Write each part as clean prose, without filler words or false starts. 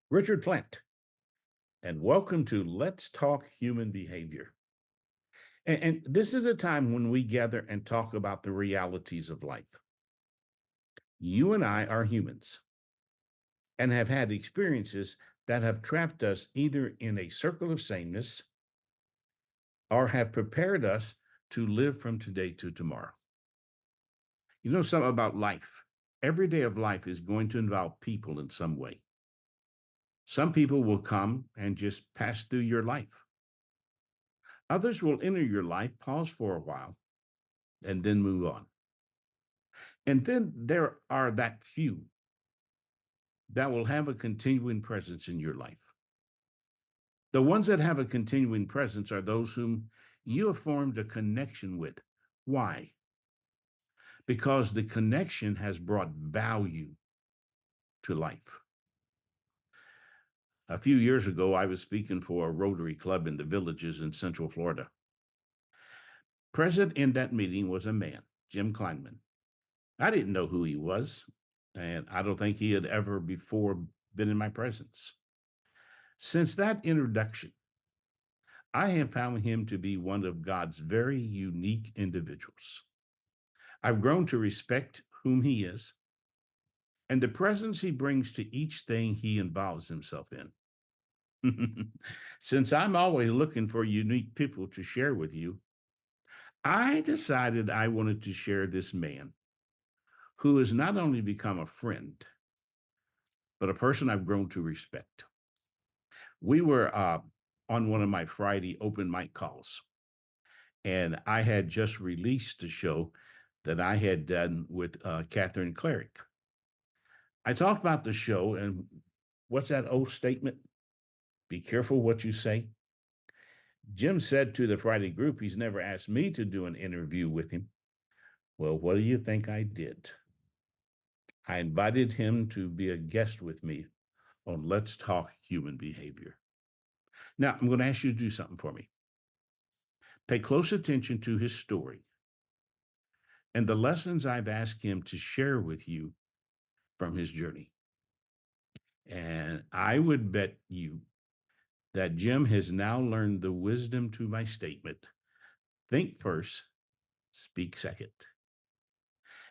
Richard Flint, and welcome to Let's Talk Human Behavior. And this is a time when we gather and talk about the realities of life. You and I are humans and have had experiences that have trapped us either in a circle of sameness or have prepared us to live from today to tomorrow. You know something about life? Every day of life is going to involve people in some way. Some people will come and just pass through your life. Others will enter your life, pause for a while, and then move on. And then there are that few that will have a continuing presence in your life. The ones that have a continuing presence are those whom you have formed a connection with. Why? Because the connection has brought value to life. A few years ago, I was speaking for a Rotary Club in the Villages in Central Florida. Present in that meeting was a man, Jim Klynman. I didn't know who he was, and I don't think he had ever before been in my presence. Since that introduction, I have found him to be one of God's very unique individuals. I've grown to respect whom he is and the presence he brings to each thing he involves himself in. Since I'm always looking for unique people to share with you, I decided I wanted to share this man who has not only become a friend, but a person I've grown to respect. We were on one of my Friday open mic calls, and I had just released a show that I had done with Catherine Cleric. I talked about the show, and what's that old statement? Be careful what you say. Jim said to the Friday group, he's never asked me to do an interview with him. Well, what do you think I did? I invited him to be a guest with me on Let's Talk Human Behavior. Now, I'm going to ask you to do something for me. Pay close attention to his story and the lessons I've asked him to share with you from his journey. And I would bet you that Jim has now learned the wisdom to my statement: think first, speak second.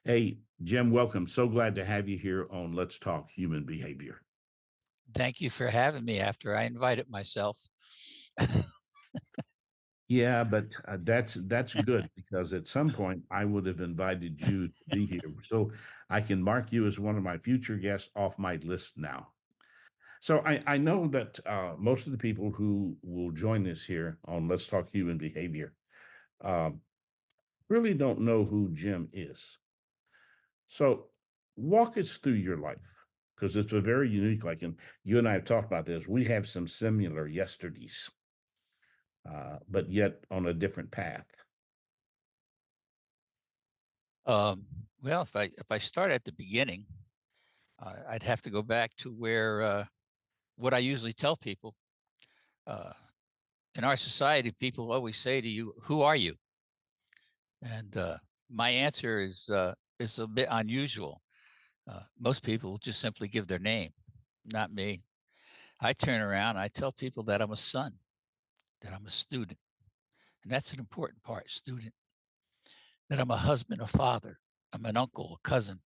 Hey, Jim, welcome. So glad to have you here on Let's Talk Human Behavior. Thank you for having me after I invited myself. Yeah, but that's good because at some point I would have invited you to be here. So I can mark you as one of my future guests off my list now. So I know that most of the people who will join us here on Let's Talk Human Behavior uh, really don't know who Jim is. So walk us through your life because it's a very unique, like, and you and I have talked about this. We have some similar yesterdays, but yet on a different path. Well, if I start at the beginning, I'd have to go back to where what I usually tell people. Uh, in our society, people always say to you, "Who are you?" And my answer is a bit unusual. Most people just simply give their name, not me. I turn around, I tell people that I'm a son, that I'm a student, and that's an important part, student. That I'm a husband, a father, I'm an uncle, a cousin,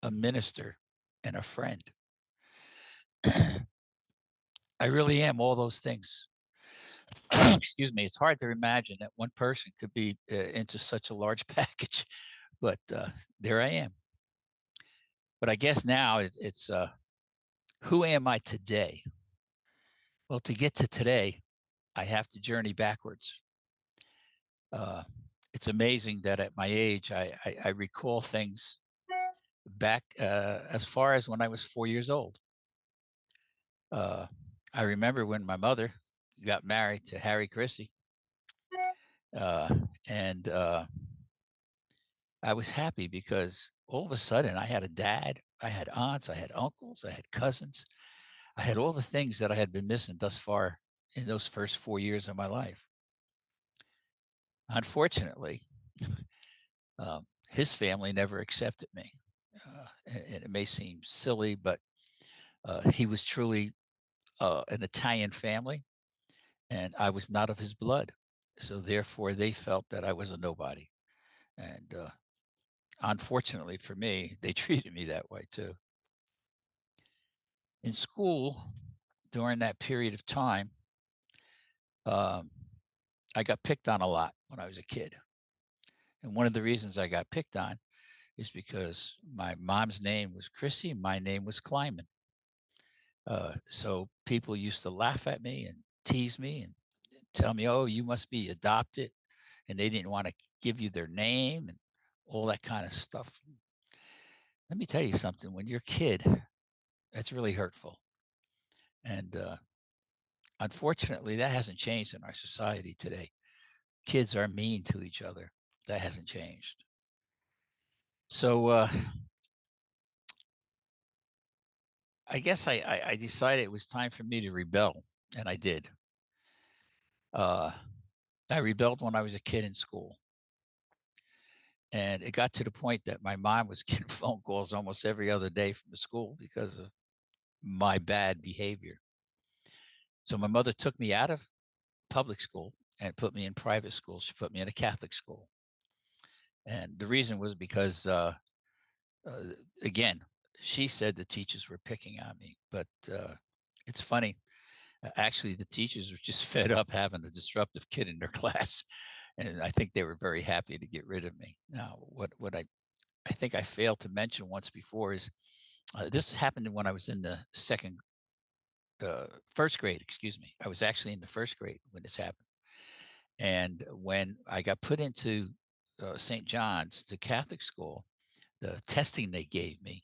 a minister, and a friend. I really am all those things. Excuse me. It's hard to imagine that one person could be into such a large package, but there I am. But I guess now it's who am I today? Well, to get to today, I have to journey backwards. Uh, it's amazing that at my age, I recall things back as far as when I was 4 years old. Uh, I remember when my mother got married to Harry Chrissy, uh, and I was happy because all of a sudden I had a dad, I had aunts, I had uncles, I had cousins, I had all the things that I had been missing thus far in those first 4 years of my life. Unfortunately, his family never accepted me. And it may seem silly, but He was truly an Italian family, and I was not of his blood. So therefore, they felt that I was a nobody. And unfortunately for me, they treated me that way too. In school, during that period of time, um, I got picked on a lot when I was a kid. And one of the reasons I got picked on is because my mom's name was Chrissy, and my name was Klynman. So people used to laugh at me and tease me and tell me, "Oh, you must be adopted," and they didn't want to give you their name and all that kind of stuff. Let me tell you something. When you're a kid, that's really hurtful, and unfortunately, that hasn't changed in our society today. Kids are mean to each other. That hasn't changed. So I guess I decided it was time for me to rebel, and I did. Uh, I rebelled when I was a kid in school. And it got to the point that my mom was getting phone calls almost every other day from the school because of my bad behavior. So my mother took me out of public school and put me in private school. She put me in a Catholic school. And the reason was because, uh, again, she said the teachers were picking on me. But it's funny. Actually, the teachers were just fed up having a disruptive kid in their class. And I think they were very happy to get rid of me. Now, what I think I failed to mention once before is this happened when I was in the first grade, excuse me. I was actually in the first grade when this happened. And when I got put into St. John's, the Catholic school, the testing they gave me,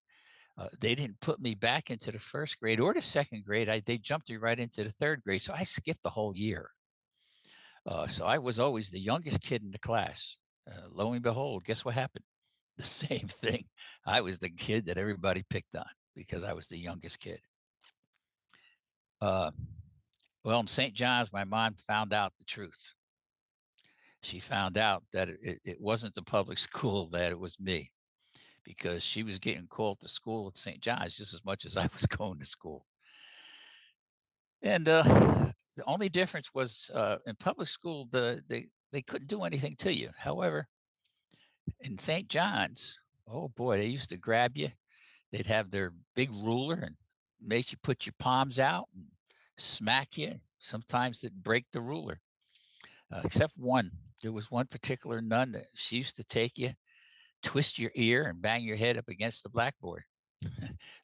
they didn't put me back into the first grade or the second grade. They jumped me right into the third grade. So I skipped the whole year. So I was always the youngest kid in the class. Lo and behold, guess what happened? The same thing. I was the kid that everybody picked on because I was the youngest kid. Uh, well, in St. John's, my mom found out the truth. She found out that it wasn't the public school, that it was me, because she was getting called to school at St. John's just as much as I was going to school. And the only difference was in public school, they couldn't do anything to you. However, in St. John's, oh boy, they used to grab you. They'd have their big ruler and make you put your palms out and smack you. Sometimes they'd break the ruler, except one. There was one particular nun that she used to take you, twist your ear, and bang your head up against the blackboard.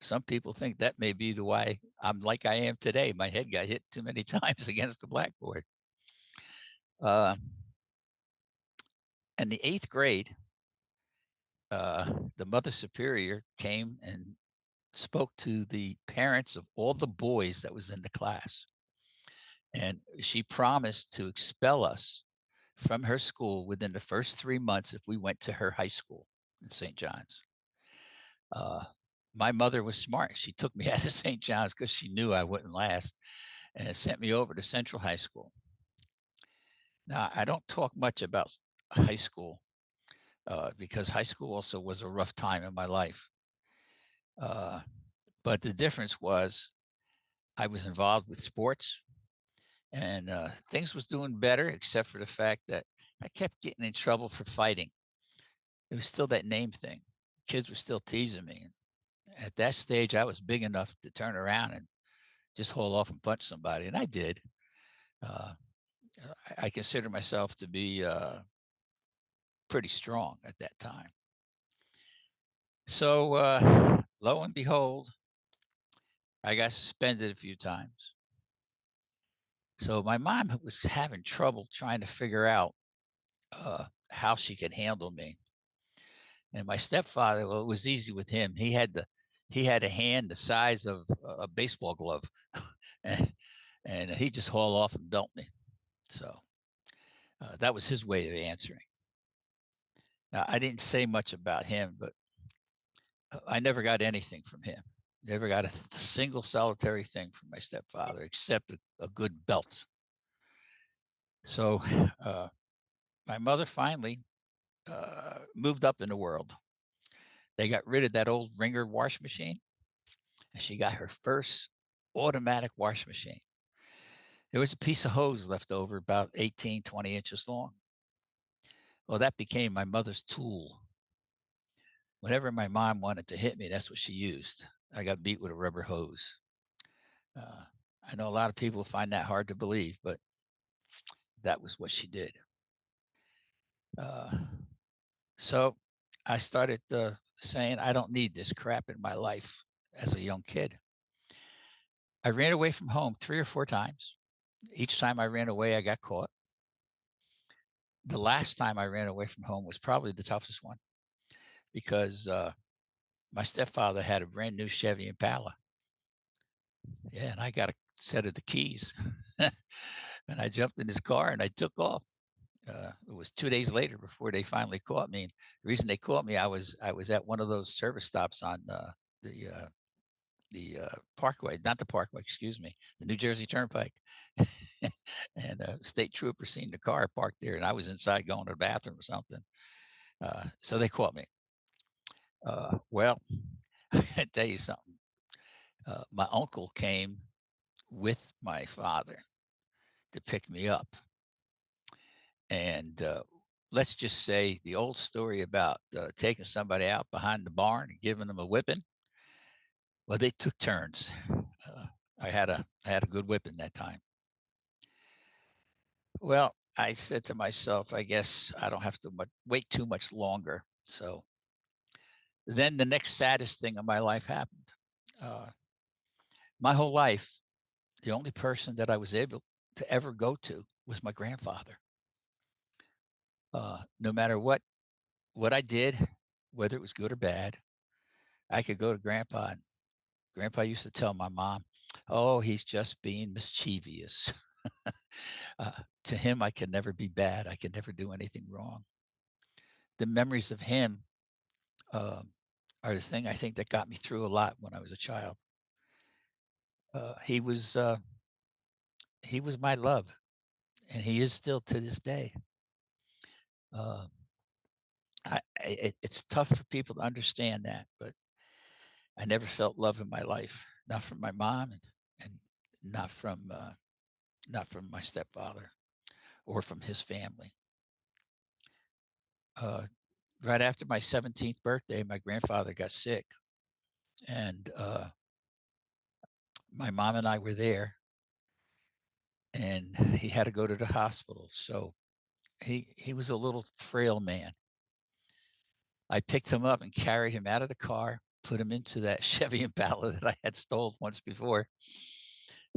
Some people think that may be the why I'm like I am today. My head got hit too many times against the blackboard. Uh, in the eighth grade, the mother superior came and spoke to the parents of all the boys that was in the class. And she promised to expel us from her school within the first 3 months if we went to her high school in St. John's. Uh, my mother was smart. She took me out of St. John's because she knew I wouldn't last and sent me over to Central High School. Now, I don't talk much about high school because high school also was a rough time in my life. Uh, but the difference was I was involved with sports, and things was doing better, except for the fact that I kept getting in trouble for fighting. It was still that name thing. Kids were still teasing me. And at that stage, I was big enough to turn around and just haul off and punch somebody, and I did. Uh, I consider myself to be pretty strong at that time. So lo and behold, I got suspended a few times. So my mom was having trouble trying to figure out how she could handle me. And my stepfather, well, it was easy with him. He had a hand the size of a baseball glove, and, and he just hauled off and dumped me. So that was his way of answering. Now, I didn't say much about him, but I never got anything from him. Never got a single solitary thing from my stepfather except a good belt. So my mother finally moved up in the world. They got rid of that old Ringer wash machine, and she got her first automatic washing machine. There was a piece of hose left over about 18, 20 inches long. Well, that became my mother's tool. Whenever my mom wanted to hit me, that's what she used. I got beat with a rubber hose. Uh, I know a lot of people find that hard to believe, but that was what she did. Uh, so I started saying, I don't need this crap in my life as a young kid. I ran away from home 3 or 4 times. Each time I ran away, I got caught. The last time I ran away from home was probably the toughest one because my stepfather had a brand new Chevy Impala. Yeah, and I got a set of the keys. And I jumped in his car and I took off. It was 2 days later before they finally caught me. And the reason they caught me, I was at one of those service stops on the Parkway, not the Parkway, excuse me, the New Jersey Turnpike. And a state trooper seen the car parked there, and I was inside going to the bathroom or something. So they caught me. Well, I tell you something. My uncle came with my father to pick me up. And let's just say the old story about taking somebody out behind the barn and giving them a whipping. Well, they took turns. Uh, I had a good whipping that time. Well, I said to myself, I guess I don't have to wait too much longer. So then the next saddest thing in my life happened. Uh, my whole life, the only person that I was able to ever go to was my grandfather. No matter what I did, whether it was good or bad, I could go to grandpa, and grandpa used to tell my mom, "Oh, he's just being mischievous." uh, to him, I could never be bad. I could never do anything wrong. The memories of him um, are the thing I think that got me through a lot when I was a child. Uh, he was uh, he was my love, and he is still to this day. Uh, it's tough for people to understand that, but I never felt love in my life, not from my mom, and not from my stepfather or from his family. Uh, right after my 17th birthday, my grandfather got sick, and my mom and I were there, and he had to go to the hospital. So he was a little frail man. I picked him up and carried him out of the car, put him into that Chevy Impala that I had stole once before,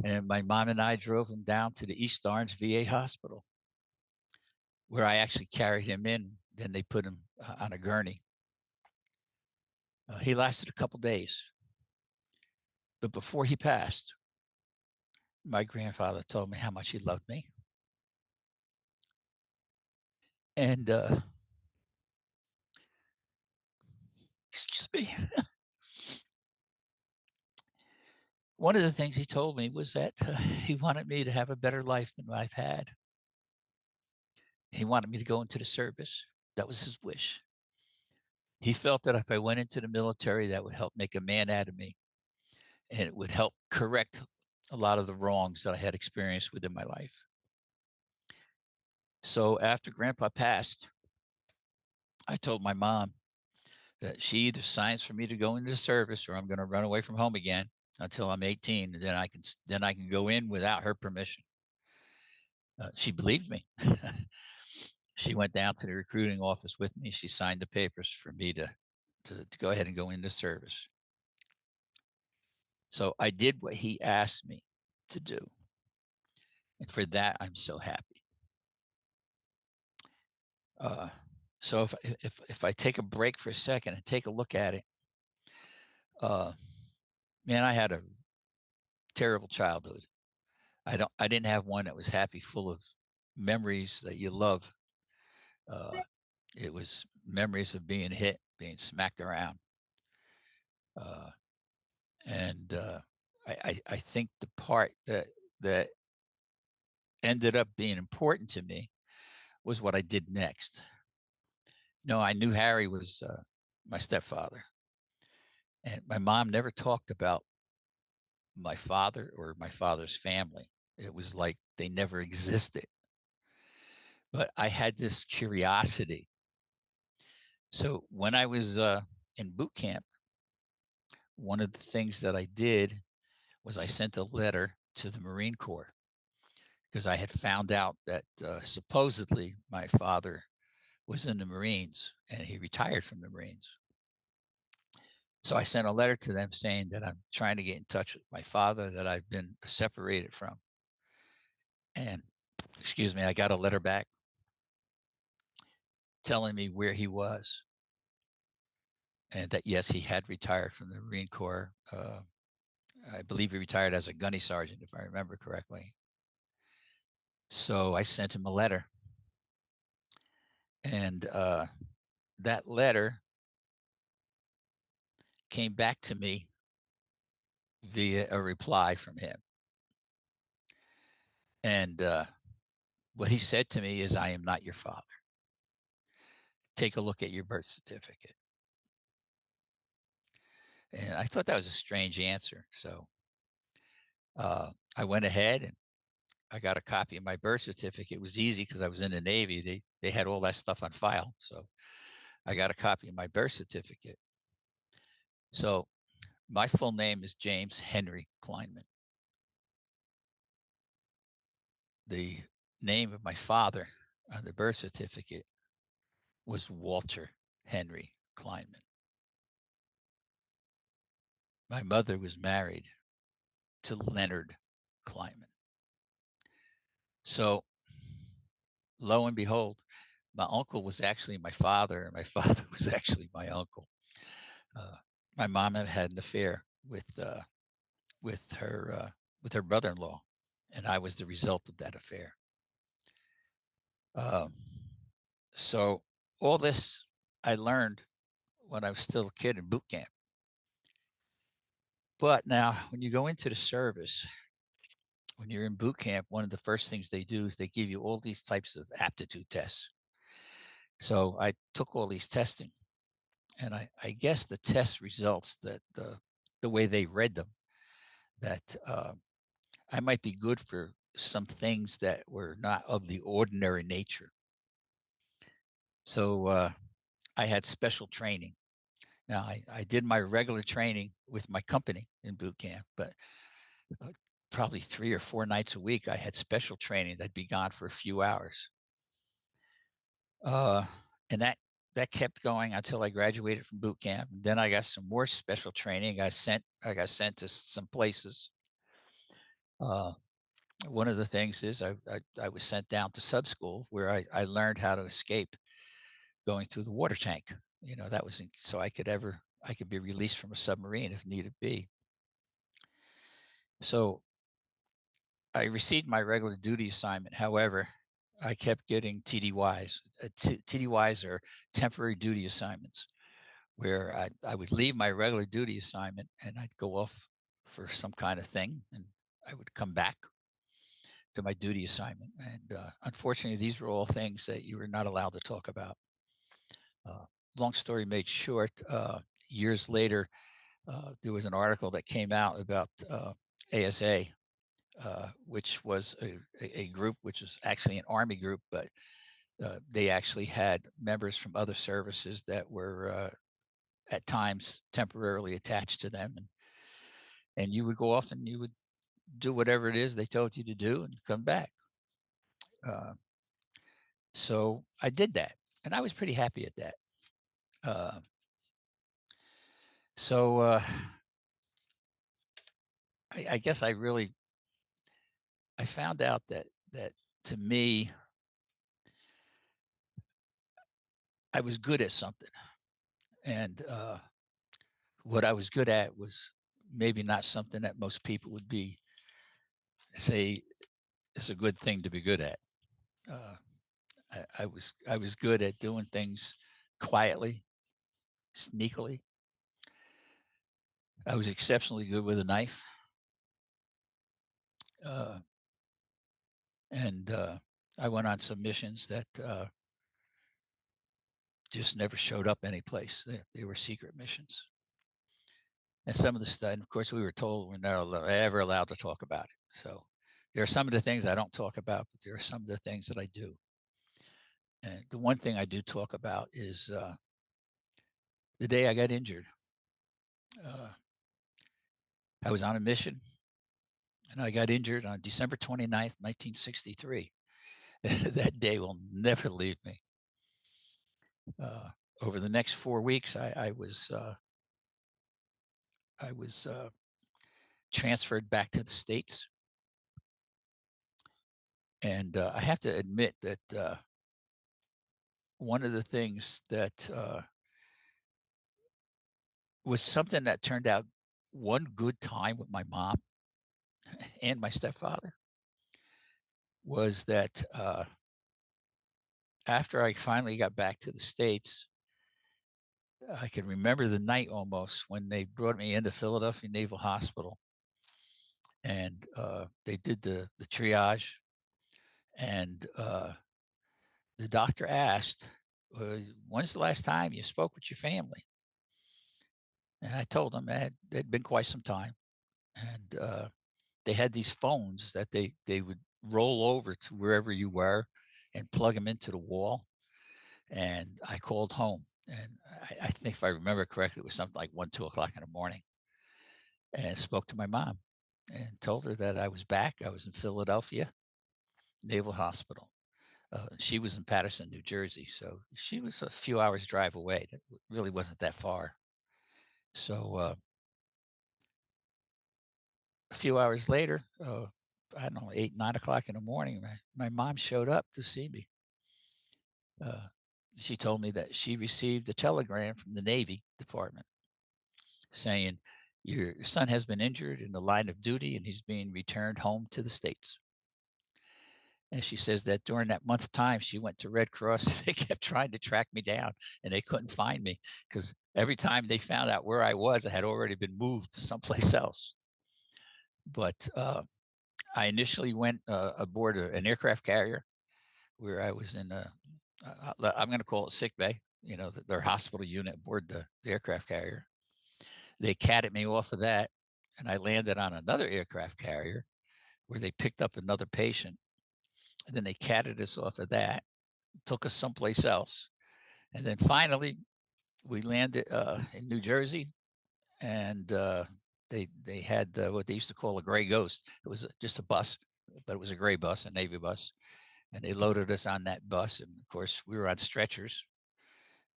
and my mom and I drove him down to the East Orange VA hospital, where I actually carried him in. Then they put him on a gurney. He lasted a couple days, but before he passed, my grandfather told me how much he loved me. And excuse me, one of the things he told me was that he wanted me to have a better life than I've had. He wanted me to go into the service. That was his wish. He felt that if I went into the military, that would help make a man out of me, and it would help correct a lot of the wrongs that I had experienced within my life. So after Grandpa passed, I told my mom that she either signs for me to go into the service or I'm going to run away from home again until I'm 18, and then I can go in without her permission. She believed me. She went down to the recruiting office with me. She signed the papers for me to go ahead and go into service. So I did what he asked me to do. And for that, I'm so happy. Uh, so if I take a break for a second and take a look at it, uh, man, I had a terrible childhood. I didn't have one that was happy, full of memories that you love. Uh, it was memories of being hit, being smacked around, uh, and I think the part that ended up being important to me was what I did next. No, I knew Harry was my stepfather, and my mom never talked about my father or my father's family. It was like they never existed. But I had this curiosity. So when I was in boot camp, one of the things that I did was I sent a letter to the Marine Corps because I had found out that supposedly my father was in the Marines and he retired from the Marines. So I sent a letter to them saying that I'm trying to get in touch with my father that I've been separated from. And excuse me, I got a letter back telling me where he was and that yes, he had retired from the Marine Corps. I believe he retired as a gunny sergeant, if I remember correctly. So I sent him a letter, and that letter came back to me via a reply from him. And what he said to me is, "I am not your father. Take a look at your birth certificate." And I thought that was a strange answer. So I went ahead and I got a copy of my birth certificate. It was easy because I was in the Navy. They had all that stuff on file. So I got a copy of my birth certificate. So my full name is James Henry Klynman. The name of my father on the birth certificate was Walter Henry Klynman. My mother was married to Leonard Klynman. So lo and behold, my uncle was actually my father, and my father was actually my uncle. Uh, my mom had an affair with her brother-in-law, and I was the result of that affair. Um, so all this I learned when I was still a kid in boot camp. But now, when you go into the service, when you're in boot camp, one of the first things they do is they give you all these types of aptitude tests. So I took all these testing, and I guess the test results that the way they read them, that I might be good for some things that were not of the ordinary nature. So I had special training. Now I did my regular training with my company in boot camp, but probably 3 or 4 nights a week, I had special training that'd be gone for a few hours. Uh, and that kept going until I graduated from boot camp. And then I got some more special training. I got sent to some places. Uh, One of the things is I was sent down to sub school where I learned how to escape going through the water tank. You know, that was so I could be released from a submarine if needed be. So I received my regular duty assignment. However, I kept getting TDYs. TDYs are temporary duty assignments, where I would leave my regular duty assignment and I'd go off for some kind of thing, and I would come back to my duty assignment. And unfortunately, these were all things that you were not allowed to talk about. Long story made short, years later, there was an article that came out about ASA, which was a group which is actually an Army group, but they actually had members from other services that were at times temporarily attached to them. And you would go off and you would do whatever it is they told you to do and come back. Uh, so I did that, and I was pretty happy at that. Uh, so I guess I found out that to me, I was good at something, and what I was good at was maybe not something that most people would be say it's a good thing to be good at. Uh, I was good at doing things quietly, sneakily. I was exceptionally good with a knife, uh, and I went on some missions that just never showed up anyplace. They were secret missions. And some of the stuff, and of course, we were told we're not ever allowed to talk about it. So there are some of the things I don't talk about, but there are some of the things that I do. And the one thing I do talk about is the day I got injured. Uh, I was on a mission and I got injured on December 29th, 1963. That day will never leave me. Over the next 4 weeks, I was transferred back to the States. And I have to admit that one of the things that was something that turned out one good time with my mom and my stepfather was that after I finally got back to the States, I can remember the night almost when they brought me into Philadelphia Naval Hospital, and they did the triage, and the doctor asked, "When's the last time you spoke with your family?" And I told him it had been quite some time, and they had these phones that they would roll over to wherever you were and plug them into the wall. And I called home, and I think if I remember correctly, it was something like 1, 2 o'clock in the morning, and spoke to my mom and told her that I was back. I was in Philadelphia Naval Hospital. She was in Paterson, New Jersey, so she was a few hours drive away. It really wasn't that far. So a few hours later, I don't know, 8, 9 o'clock in the morning, my mom showed up to see me. She told me that she received a telegram from the Navy Department saying, "Your son has been injured in the line of duty and he's being returned home to the States." And she says that during that month time, she went to Red Cross. They kept trying to track me down and they couldn't find me because every time they found out where I was, I had already been moved to someplace else. But I initially went aboard an aircraft carrier where I was in I'm going to call it sick bay, their hospital unit aboard the aircraft carrier. They catted me off of that, and I landed on another aircraft carrier where they picked up another patient. And then they catted us off of that, took us someplace else. And then finally, we landed in New Jersey, and they had what they used to call a gray ghost. It was just a bus, but it was a gray bus, a Navy bus. And they loaded us on that bus. And of course, we were on stretchers.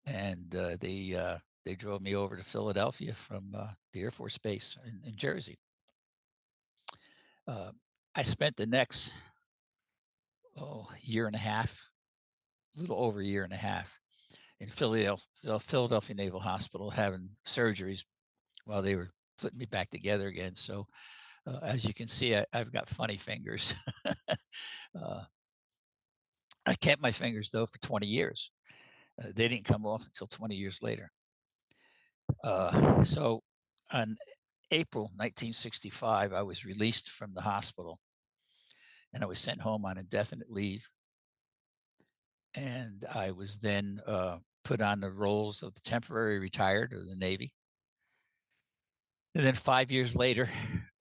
And they drove me over to Philadelphia from the Air Force Base in Jersey. I spent the next year and a half, a little over a year and a half, in Philadelphia Naval Hospital having surgeries while they were putting me back together again. So as you can see, I've got funny fingers. I kept my fingers though for 20 years. They didn't come off until 20 years later. So on April 1965, I was released from the hospital and I was sent home on indefinite leave. And I was then put on the rolls of the temporary retired of the Navy. And then 5 years later,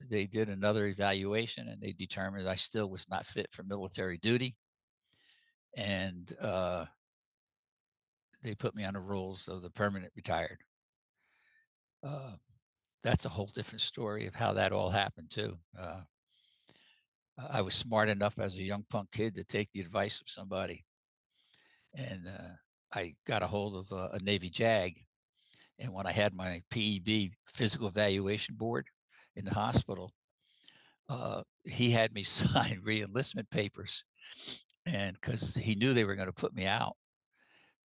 they did another evaluation and they determined I still was not fit for military duty. And they put me on the rolls of the permanent retired. That's a whole different story of how that all happened too. I was smart enough as a young punk kid to take the advice of somebody. And I got a hold of a Navy JAG. And when I had my PEB physical evaluation board in the hospital, he had me sign re-enlistment papers, and because he knew they were going to put me out.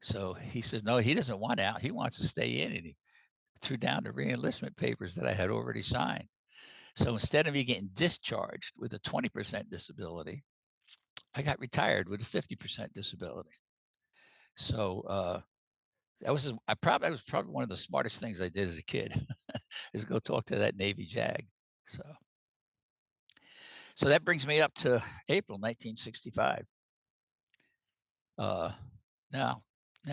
So he says, no, he doesn't want out. He wants to stay in. And he threw down the re-enlistment papers that I had already signed. So instead of me getting discharged with a 20% disability, I got retired with a 50% disability. So that was probably one of the smartest things I did as a kid is go talk to that Navy JAG. So that brings me up to April 1965. Now,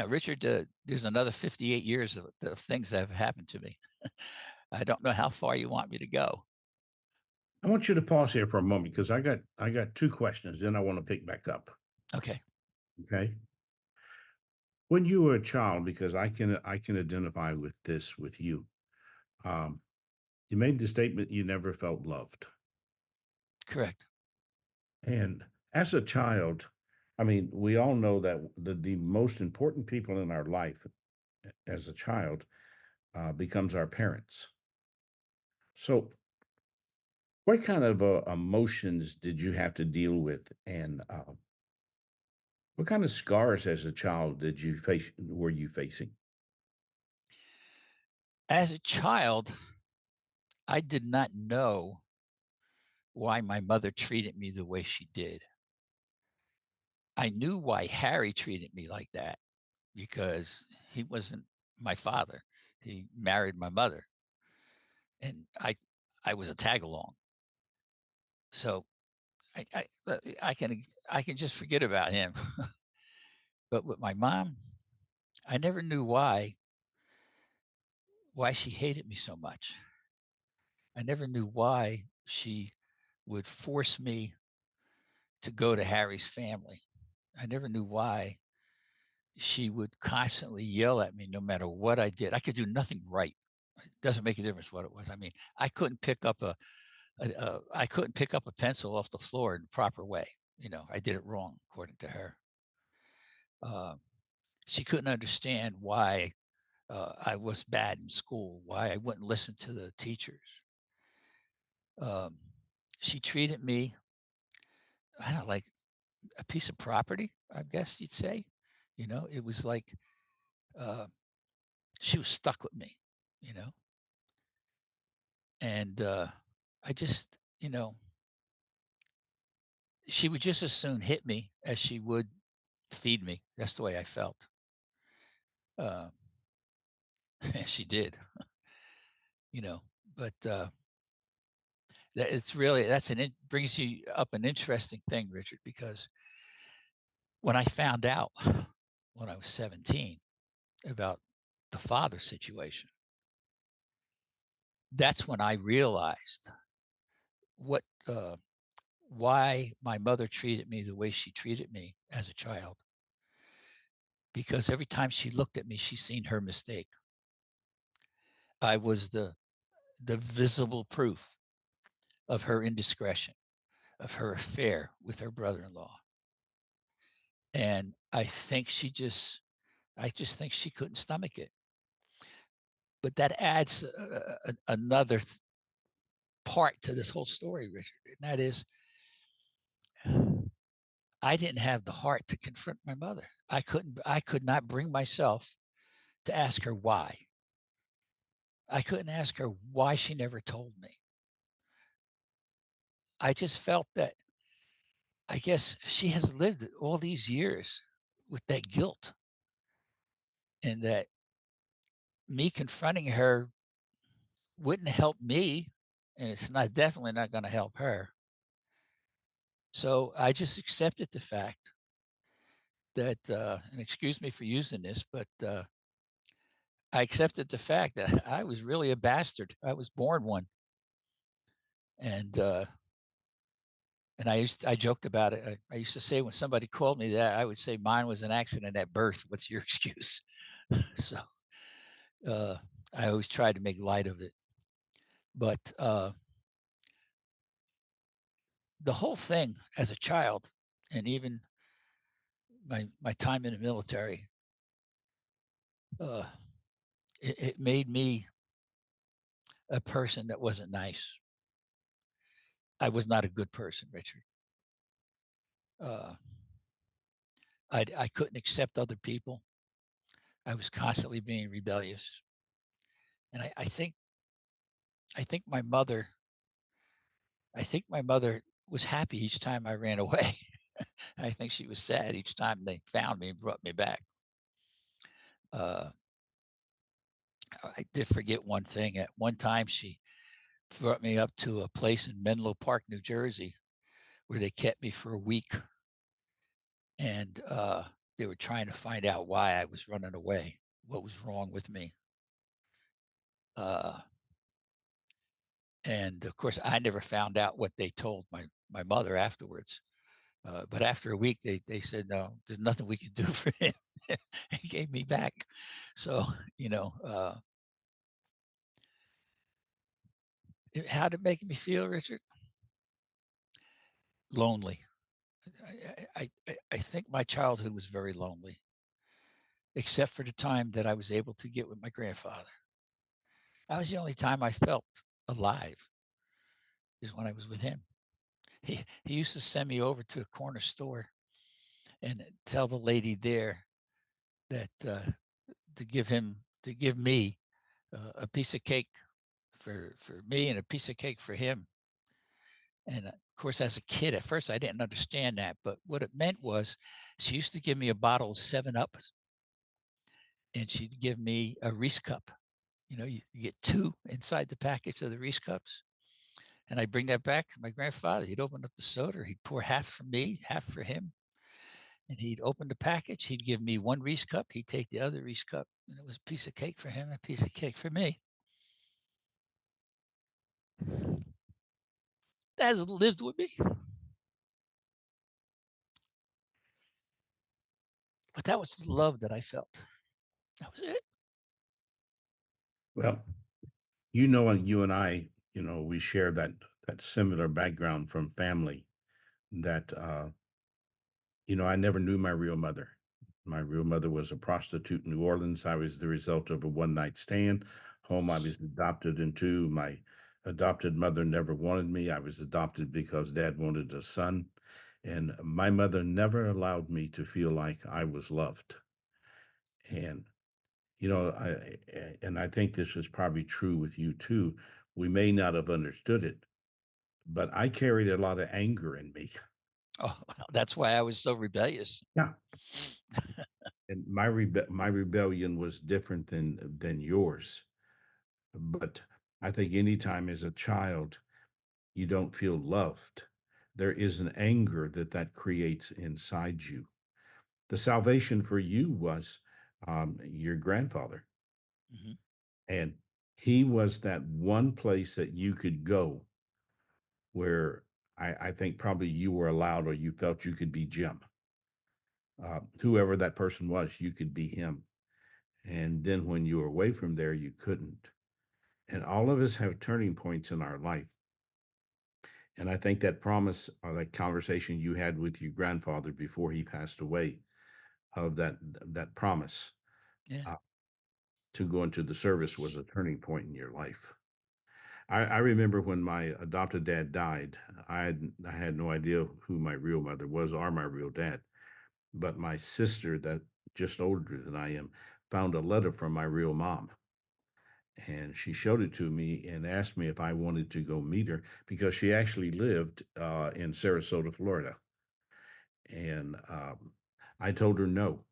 Richard, there's another 58 years of things that have happened to me. I don't know how far you want me to go. I want you to pause here for a moment because I got two questions, then I want to pick back up. Okay. Okay. When you were a child, because I can identify with this with you, um, you made the statement you never felt loved. Correct. And as a child, I mean, we all know that the most important people in our life as a child becomes our parents. So, what kind of emotions did you have to deal with, and what kind of scars as a child did you face? Were you facing? As a child, I did not know why my mother treated me the way she did. I knew why Harry treated me like that because he wasn't my father. He married my mother, and I was a tag along. So I can just forget about him. But with my mom, I never knew why she hated me so much. I never knew why she would force me to go to Harry's family. I never knew why she would constantly yell at me no matter what I did. I could do nothing right. It doesn't make a difference what it was. I mean, I couldn't pick up I couldn't pick up a pencil off the floor in the proper way. You know, I did it wrong according to her. Uh, she couldn't understand why I was bad in school, why I wouldn't listen to the teachers. Um, she treated me, I don't know, like a piece of property, I guess you'd say. You know, it was like uh, she was stuck with me, you know, and I just, you know, she would just as soon hit me as she would feed me. That's the way I felt. Uh, and she did, you know, but it's really it brings you up an interesting thing, Richard, because when I found out when I was 17 about the father situation, that's when I realized what why my mother treated me the way she treated me as a child. Because every time she looked at me, she seen her mistake. I was the visible proof of her indiscretion, of her affair with her brother-in-law. And I just think she couldn't stomach it. But that adds another part to this whole story, Richard. And that is, I didn't have the heart to confront my mother. I could not bring myself to ask her why. I couldn't ask her why she never told me. I just felt that I guess she has lived all these years with that guilt, and that me confronting her wouldn't help me, and it's not definitely not going to help her. So I just accepted the fact that, and excuse me for using this, but I accepted the fact that I was really a bastard. I was born one, and I joked about it. I used to say when somebody called me that, I would say mine was an accident at birth. What's your excuse? So uh, I always tried to make light of it. But the whole thing as a child, and even my time in the military, uh, it made me a person that wasn't nice. I was not a good person, Richard. Uh, I couldn't accept other people. I was constantly being rebellious, and I think my mother I think my mother was happy each time I ran away. I think she was sad each time they found me and brought me back. Uh, I did forget one thing. At one time, she brought me up to a place in Menlo Park, New Jersey, where they kept me for a week, and they were trying to find out why I was running away, what was wrong with me. Uh, And of course, I never found out what they told my mother afterwards. But after a week, they said, no, there's nothing we can do for him. He gave me back. So, you know, how did it make me feel, Richard? Lonely. I think my childhood was very lonely, except for the time that I was able to get with my grandfather. That was the only time I felt alive, is when I was with him. He used to send me over to a corner store and tell the lady there that to give me a piece of cake for me and a piece of cake for him. And of course, as a kid, at first I didn't understand that, but what it meant was she used to give me a bottle of 7 Up, and she'd give me a Reese cup. You know, you get two inside the package of the Reese cups. And I'd bring that back to my grandfather. He'd open up the soda, he'd pour half for me, half for him. And he'd open the package. He'd give me one Reese cup. He'd take the other Reese cup. And it was a piece of cake for him, a piece of cake for me. That has lived with me. But that was the love that I felt. That was it. Well, you know, and you and I, you know, we share that similar background from family that you know, I never knew my real mother. My real mother was a prostitute in New Orleans. I was the result of a one night stand. Home I was adopted into. My adopted mother never wanted me. I was adopted because dad wanted a son. And my mother never allowed me to feel like I was loved. And, you know, and I think this is probably true with you too. We may not have understood it, but I carried a lot of anger in me. Oh, that's why I was so rebellious. Yeah. And my rebellion was different than yours. But I think anytime as a child you don't feel loved, there is an anger that creates inside you. The salvation for you was your grandfather, Mhm. and he was that one place that you could go where I think probably you were allowed or you felt you could be Jim. Whoever that person was, you could be him. And then when you were away from there, you couldn't. And all of us have turning points in our life. And I think that promise or that conversation you had with your grandfather before he passed away, of that promise Yeah. uh, to go into the service was a turning point in your life. I remember when my adopted dad died, I had no idea who my real mother was or my real dad. But my sister, that just older than I am, found a letter from my real mom. And she showed it to me and asked me if I wanted to go meet her because she actually lived in Sarasota, Florida. And I told her no,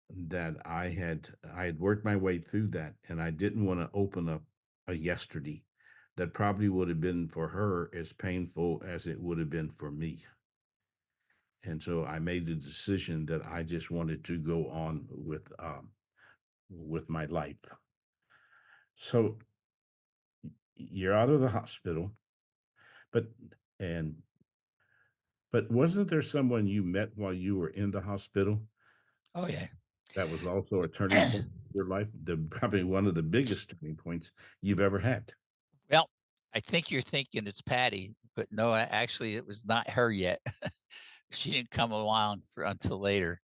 that I had worked my way through that, and I didn't want to open up a yesterday that probably would have been for her as painful as it would have been for me. And so I made the decision that I just wanted to go on with my life. So you're out of the hospital, but and but wasn't there someone you met while you were in the hospital Oh yeah. that was also a turning point in your life? Probably one of the biggest turning points you've ever had. Well, I think you're thinking it's Patty, but no, actually, it was not her yet. She didn't come along for until later.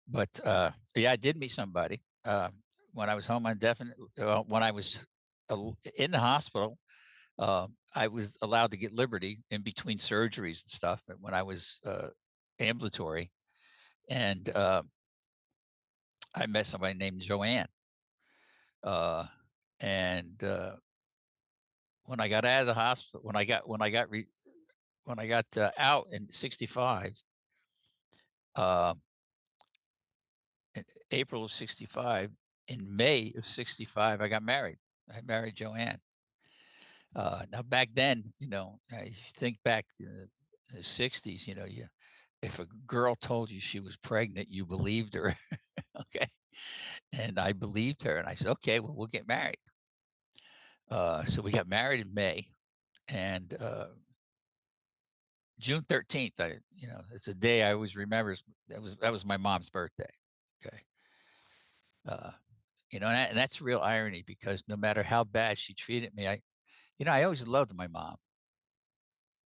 But yeah, I did meet somebody when I was home indefinite. When I was in the hospital, I was allowed to get liberty in between surgeries and stuff. And when I was ambulatory, and I met somebody named Joanne. Uh, and when I got out of the hospital, when I got out in '65, uh, in April of '65, in May of '65, I got married. I married Joanne. Now back then, you know, I think back in the '60s, you know, if a girl told you she was pregnant, you believed her. Okay, and I believed her, and I said, okay, well, we'll get married. So we got married in May. And June 13th, it's a day I always remember. That was my mom's birthday. Okay. Uh, and that's real irony, because no matter how bad she treated me, I always loved my mom,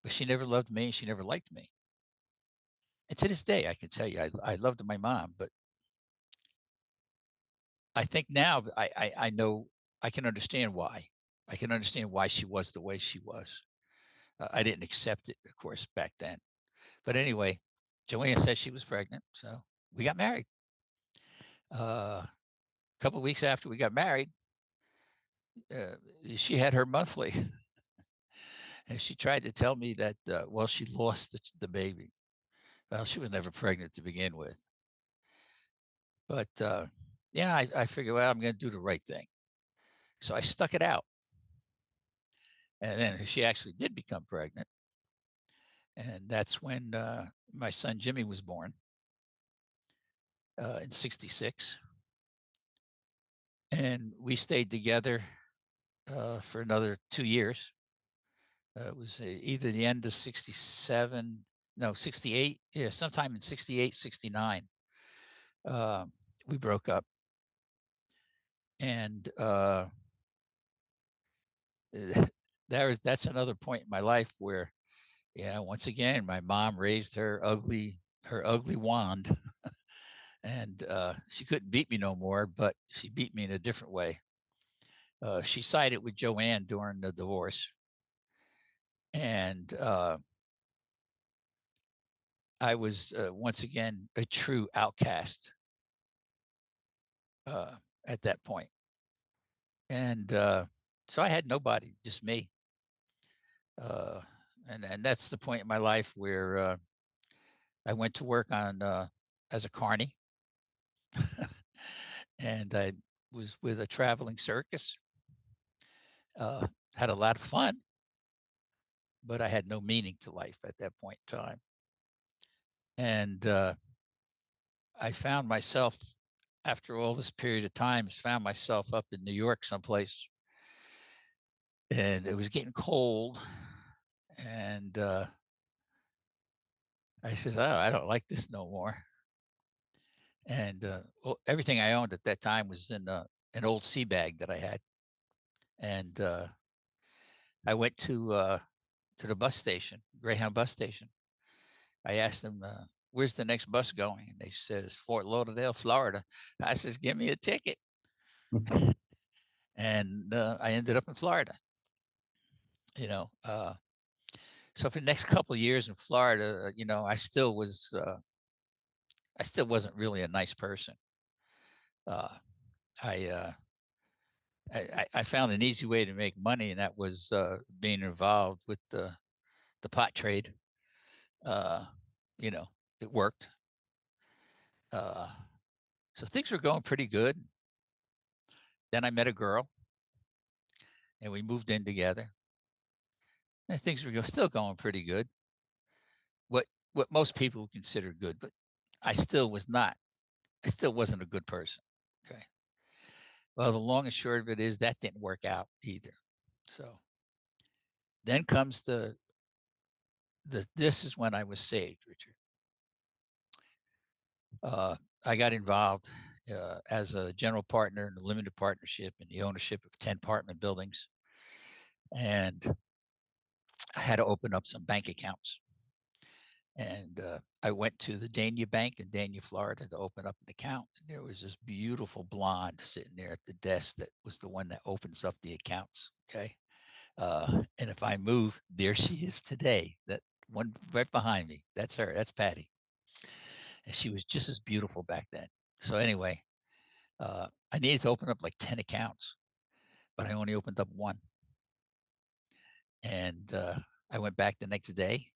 but she never loved me. She never liked me. And to this day, I can tell you, I loved my mom, but I think now I know, I can understand why. I can understand why she was the way she was. I didn't accept it, of course, back then. But anyway, Joanne said she was pregnant, so we got married. A couple of weeks after we got married, uh, she had her monthly, and she tried to tell me that, well, she lost the baby. Well, she was never pregnant to begin with. But I figured, well, I'm going to do the right thing. So I stuck it out. And then she actually did become pregnant. And that's when my son Jimmy was born in '66. And we stayed together for another 2 years. It was either the end of '67, no, '68. Yeah, sometime in '68, '69. Uh, we broke up. And that's another point in my life where, yeah, once again, my mom raised her ugly wand, and she couldn't beat me no more, but she beat me in a different way. She sided with Joanne during the divorce, and I was once again a true outcast uh, at that point. And so I had nobody, just me. Uh, and that's the point in my life where I went to work on as a carny, and I was with a traveling circus. Had a lot of fun, but I had no meaning to life at that point in time. And I found myself, after all this period of time, found myself up in New York someplace, and it was getting cold. And I says, "Oh, I don't like this no more." And everything I owned at that time was in an old sea bag that I had. And I went to the bus station, Greyhound bus station. I asked them, "Where's the next bus going?" And they says, "Fort Lauderdale, Florida." I says, "Give me a ticket." And I ended up in Florida. You know, so for the next couple of years in Florida, I still wasn't really a nice person. Uh, I, uh, I found an easy way to make money, and that was being involved with the pot trade. Uh, you know, it worked. Uh, so things were going pretty good. Then I met a girl, and we moved in together, and things were still going pretty good. What what most people would consider good, but I still was not. I still wasn't a good person. Okay. Well, the long and short of it is that didn't work out either. So then comes the this is when I was saved, Richard. Uh, I got involved as a general partner in a limited partnership in the ownership of 10 apartment buildings, and I had to open up some bank accounts. And I went to the Dania Bank in Dania, Florida, to open up an account. And there was this beautiful blonde sitting there at the desk that was the one that opens up the accounts. Okay. And if I move, there she is today. That one right behind me. That's her. That's Patty. And she was just as beautiful back then. So anyway, I needed to open up like 10 accounts, but I only opened up one. And I went back the next day.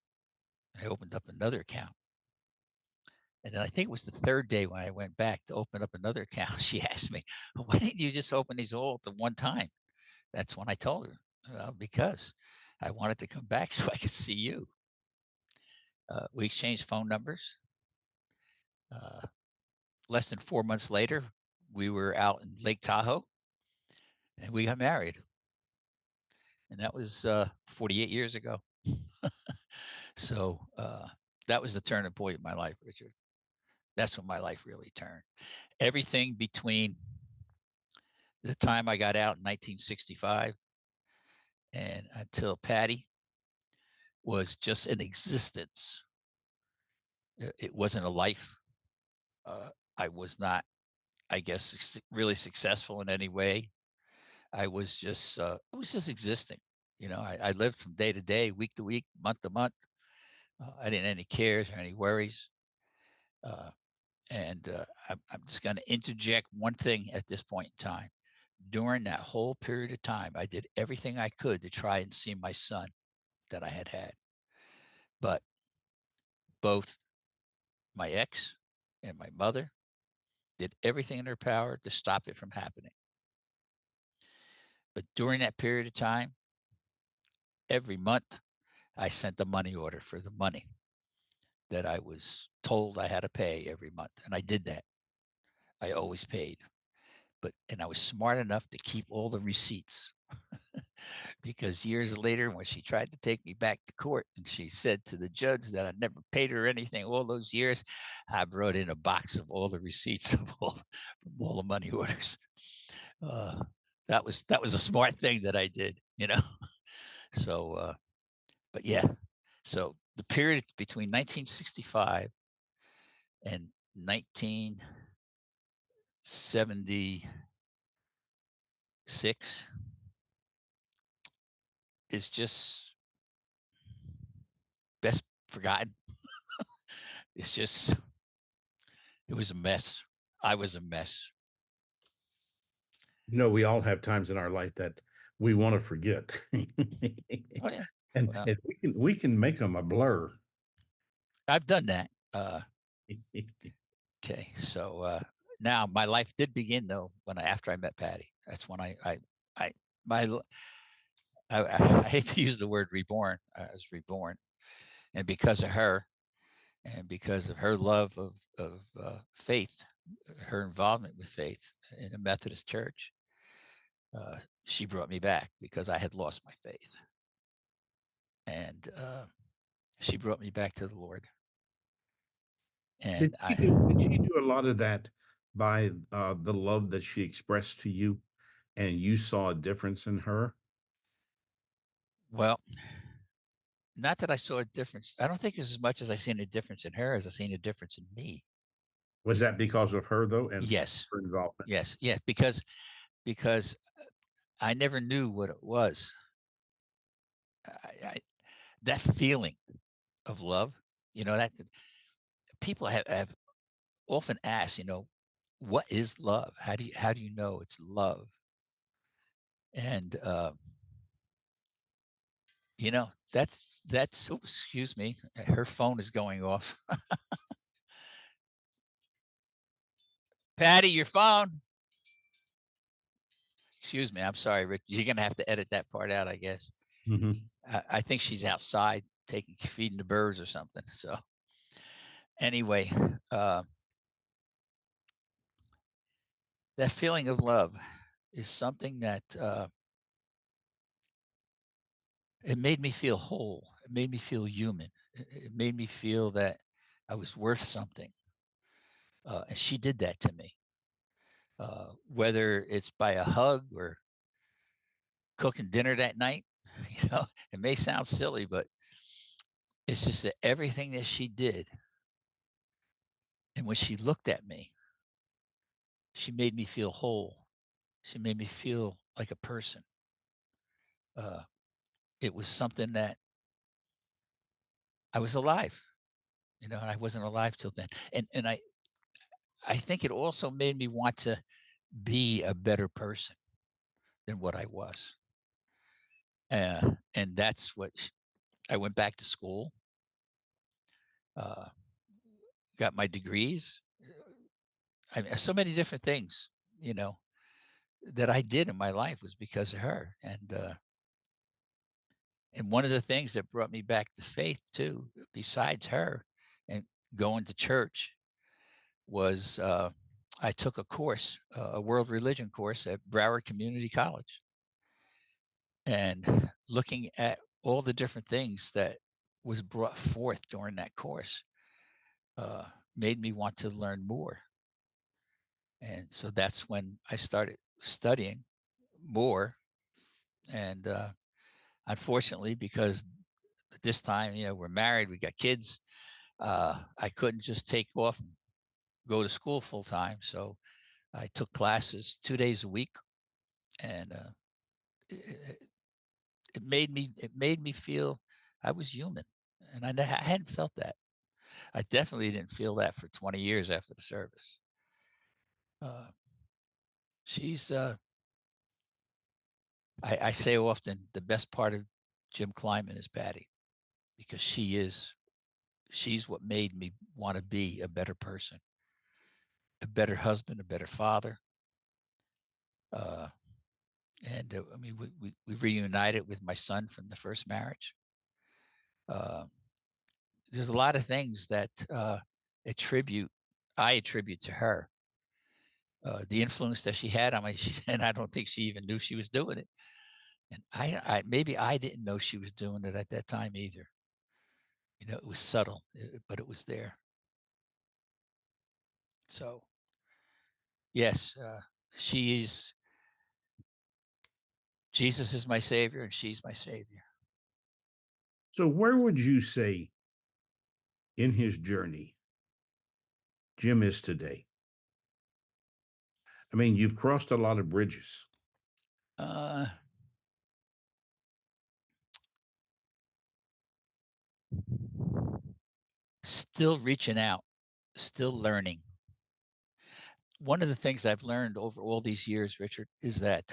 I opened up another account. And then I think it was the third day when I went back to open up another account. She asked me, "Well, why didn't you just open these all at the one time?" That's when I told her, because I wanted to come back so I could see you. We exchanged phone numbers. Uh, Less than 4 months later, we were out in Lake Tahoe, and we got married. and that was 48 years ago. So that was the turning point in my life, Richard. That's when my life really turned. Everything between the time I got out in 1965 and until Patty was just an existence. It wasn't a life. I was not, I guess, really successful in any way. I was just existing. I lived from day to day, week to week, month to month. I didn't have any cares or any worries. Uh, and I'm just going to interject one thing at this point in time. During that whole period of time, I did everything I could to try and see my son that I had. But both my ex and my mother did everything in their power to stop it from happening. But during that period of time, every month, I sent a money order for the money that I was told I had to pay every month. And I did that. I always paid. And I was smart enough to keep all the receipts because years later, when she tried to take me back to court and she said to the judge that I never paid her anything all those years, I brought in a box of all the receipts of all the money orders. Uh, that was a smart thing that I did. So, but yeah, so the period between 1965 and 1976 is just best forgotten. It's just, it was a mess. I was a mess. We all have times in our life that we want to forget. Oh yeah. and Well, and we can make them a blur. I've done that. Okay. So now my life did begin though after I met Patty. That's when I my I hate to use the word reborn. I was reborn, and because of her, and because of her love of faith, her involvement with faith in a Methodist church, she brought me back because I had lost my faith, and she brought me back to the Lord. And Did she do a lot of that by the love that she expressed to you, and you saw a difference in her? well, not that I saw a difference. I don't think it's as much as I seen a difference in her as I seen a difference in me. Was that because of her though, and Yes, her involvement? yes, because I never knew what it was. I that feeling of love, that people have often asked, what is love? How do you know it's love? And that's oops, excuse me, her phone is going off. Patty, your phone. Excuse me, I'm sorry, Rick. You're gonna have to edit that part out, I guess. Mhm. I think she's outside feeding the birds or something. So anyway, uh, that feeling of love is something that it made me feel whole. It made me feel human. It made me feel that I was worth something. And she did that to me. Whether it's by a hug or cooking dinner that night, it may sound silly, but it's just that everything that she did, and when she looked at me, she made me feel whole. She made me feel like a person. Uh, it was something that I was alive, and I wasn't alive till then. And I think it also made me want to be a better person than what I was. And that's I went back to school, uh, got my degrees. So many different things, you know, that I did in my life was because of her. And one of the things that brought me back to faith too, besides her and going to church, was I took a course, a world religion course at Broward Community College. and looking at all the different things that was brought forth during that course made me want to learn more. And so that's when I started studying more. And unfortunately, because at this time, we're married, we got kids, I couldn't just take off and go to school full time. So I took classes 2 days a week, and it, it made me feel I was human, and I hadn't felt that. I definitely didn't feel that for 20 years after the service. Uh, she's I say often the best part of Jim Klynman is Patty, because she's what made me want to be a better person, a better husband, a better father. Uh, and I mean, we reunited with my son from the first marriage. Uh, there's a lot of things that attribute I attribute to her. The influence that she had on me, and I don't think she even knew she was doing it. And I maybe I didn't know she was doing it at that time either. It was subtle, but it was there. So yes, she is Jesus is my savior, and she's my savior. So, where would you say in his journey Jim is today? I mean, you've crossed a lot of bridges. Uh, Still reaching out, still learning. One of the things I've learned over all these years, Richard, is that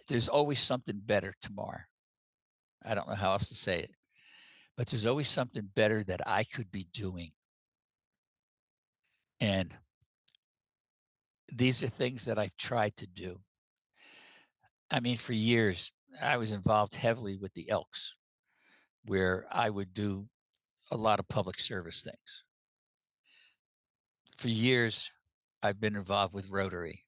there's always something better tomorrow. I don't know how else to say it, but there's always something better that I could be doing. And these are things that I've tried to do. I mean, for years, I was involved heavily with the Elks, where I would do a lot of public service things. For years, I've been involved with Rotary.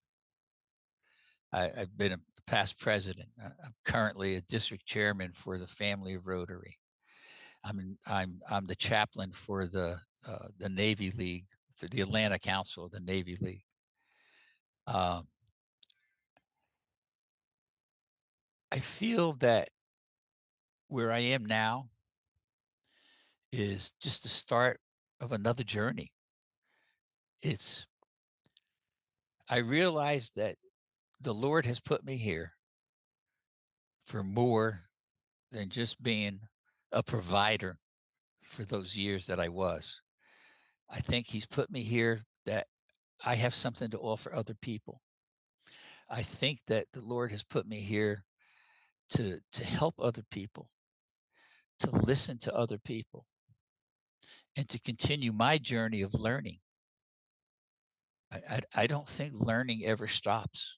I've been a past president. I'm currently a district chairman for the family of Rotary. I'm the chaplain for the Navy League, for the Atlanta Council of the Navy League. Um, I feel that where I am now is just the start of another journey. It's I realize that the Lord has put me here for more than just being a provider for those years that I was. I think He's put me here that I have something to offer other people. I think that the Lord has put me here to help other people, to listen to other people, and to continue my journey of learning. I don't think learning ever stops.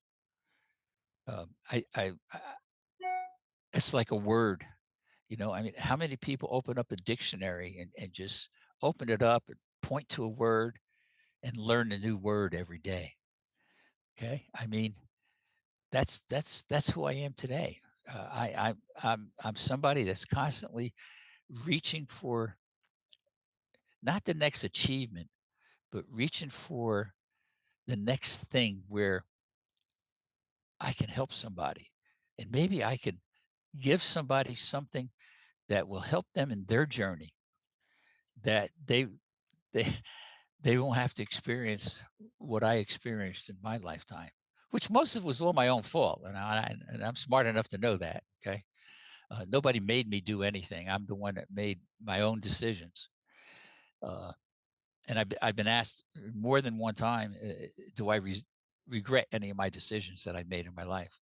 I it's like a word, I mean, how many people open up a dictionary and just open it up and point to a word and learn a new word every day? Okay, I mean, that's who I am today. I'm somebody that's constantly reaching for not the next achievement, but reaching for the next thing where I can help somebody, and maybe I can give somebody something that will help them in their journey, that they they won't have to experience what I experienced in my lifetime, which most of it was all my own fault, and I'm smart enough to know that. Okay, nobody made me do anything. I'm the one that made my own decisions. Uh, and I've been asked more than one time, do I regret any of my decisions that I made in my life?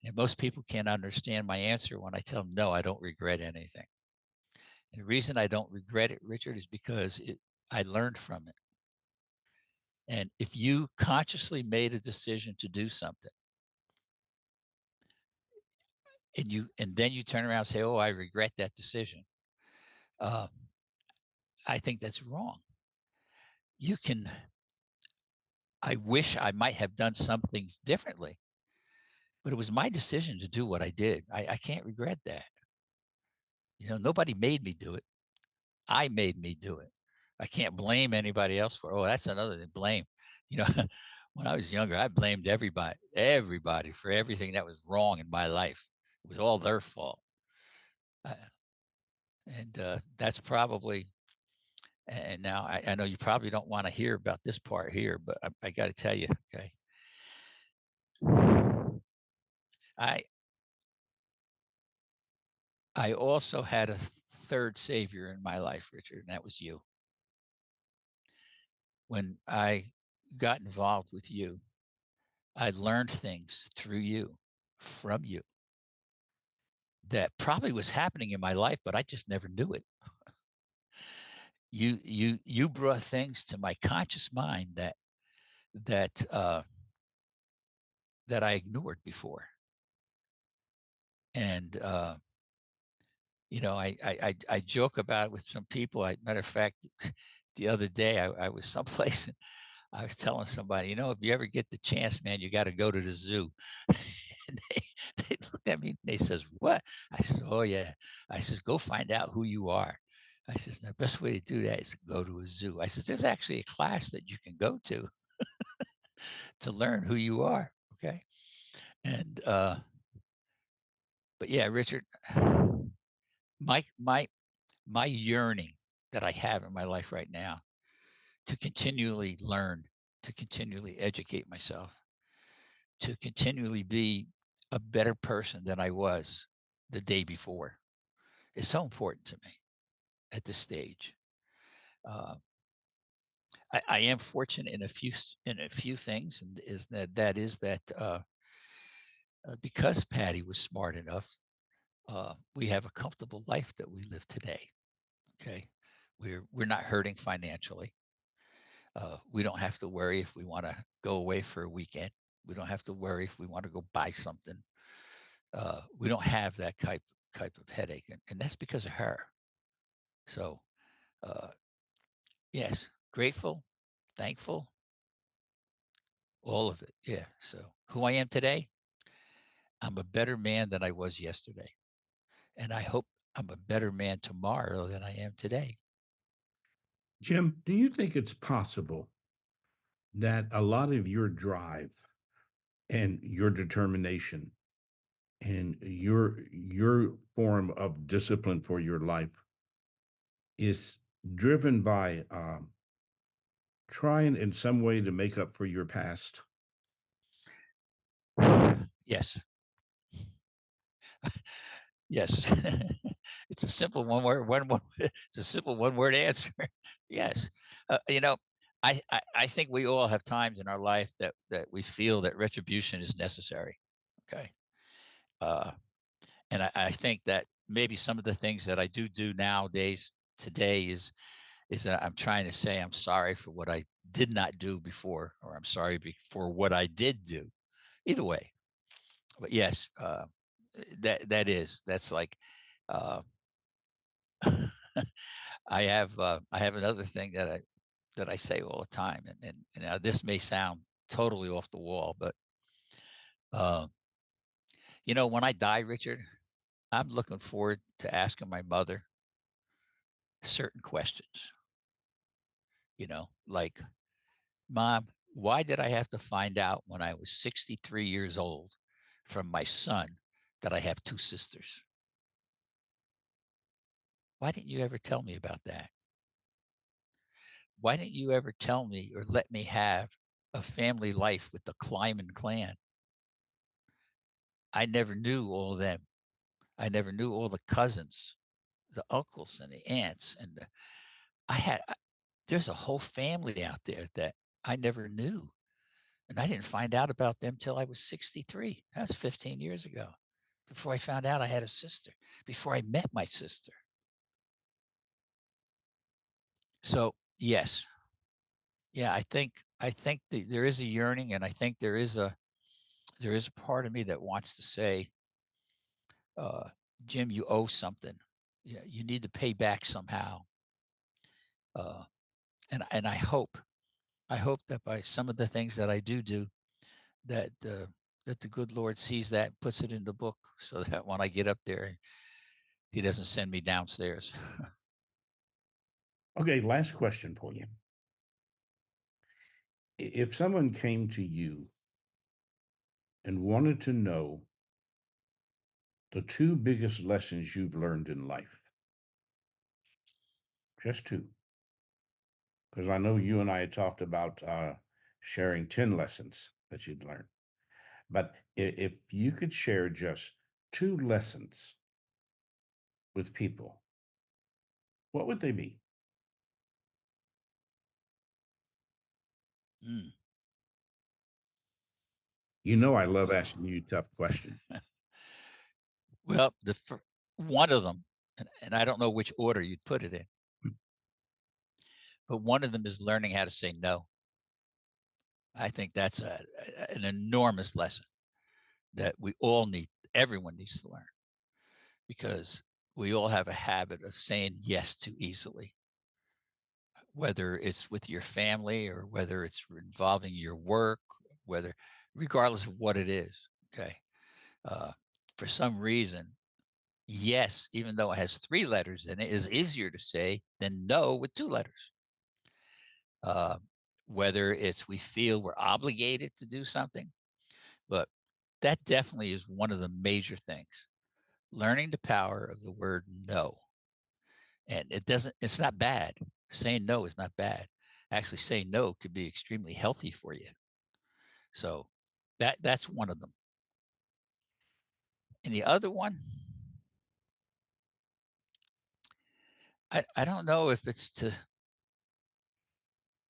And most people can't understand my answer when I tell them, no, I don't regret anything. And the reason I don't regret it, Richard, is because I learned from it. And if you consciously made a decision to do something, and then you turn around and say, "Oh, I regret that decision," um, I think that's wrong. You can I wish I might have done some things differently, but it was my decision to do what I did. I can't regret that. Nobody made me do it. I made me do it. I can't blame anybody else for. Oh, that's another thing. Blame. You know, when I was younger, I blamed everybody for everything that was wrong in my life. It was all their fault. Uh, and that's probably. And now I know you probably don't want to hear about this part here, but I got to tell you, okay. I I also had a third savior in my life, Richard, and that was you. When I got involved with you, I learned things through you, from you, that probably was happening in my life, but I just never knew it. You brought things to my conscious mind that that I ignored before, and I joke about it with some people. Matter of fact, the other day I was someplace and I was telling somebody, if you ever get the chance, man, you got to go to the zoo. And they looked at me and they says, "What?" I says, "Oh yeah." I says, "Go find out who you are." I says, "The best way to do that is to go to a zoo." I says, "There's actually a class that you can go to learn who you are." Okay. And but yeah, Richard, my my my yearning that I have in my life right now to continually learn, to continually educate myself, to continually be a better person than I was the day before is so important to me at this stage. Uh, I am fortunate in a few things, and that because Patty was smart enough, we have a comfortable life that we live today. Okay, we're not hurting financially. We don't have to worry if we want to go away for a weekend. We don't have to worry if we want to go buy something. We don't have that type of headache, and that's because of her. So, uh, yes, grateful, thankful, all of it. Yeah. So, who I am today, I'm a better man than I was yesterday, and I hope I'm a better man tomorrow than I am today. Jim, do you think it's possible that a lot of your drive and your determination and your form of discipline for your life is driven by trying in some way to make up for your past? Yes, yes. It's a simple one word. It's a simple one word answer. Yes. I think we all have times in our life that we feel that retribution is necessary. Okay. Uh, and I think that maybe some of the things that I do nowadays today is that I'm trying to say I'm sorry for what I did not do before, or I'm sorry for what I did do. Either way, but yes, that's like uh, I have another thing that I say all the time, and this may sound totally off the wall, but uh, when I die, Richard, I'm looking forward to asking my mother certain questions. Like, Mom, why did I have to find out when I was 63 years old from my son that I have two sisters? Why didn't you ever tell me about that? Why didn't you ever tell me or let me have a family life with the Klynman clan? I never knew all of them. I never knew all the cousins, the uncles and the aunts, and I had. There's a whole family out there that I never knew, and I didn't find out about them till I was 63. That was 15 years ago. Before I found out I had a sister, before I met my sister. So yes, yeah, I think there is a yearning, and I think there is a part of me that wants to say, uh, Jim, you owe something. Yeah, you need to pay back somehow. Uh, and I hope I hope that by some of the things that I do, that that the good Lord sees that, and puts it in the book, so that when I get up there, He doesn't send me downstairs. Okay, last question for you. If someone came to you and wanted to know the two biggest lessons you've learned in life, just two, because I know you and I had talked about sharing 10 lessons that you'd learned. But if you could share just two lessons with people, what would they be? Mm. You know, I love asking you tough questions. Well, one of them, and I don't know which order you'd put it in, but one of them is learning how to say no. I think that's an enormous lesson that we all need, everyone needs to learn, because we all have a habit of saying yes too easily, whether it's with your family or whether it's involving your work, whether, regardless of what it is. Okay. Uh, for some reason, yes, even though it has three letters in it, is easier to say than no with two letters. Uh, whether it's we feel we're obligated to do something, but that definitely is one of the major things. Learning the power of the word no. And it's not bad. Saying no is not bad. Actually, saying no could be extremely healthy for you. So that's one of them. And the other one, I don't know if it's to,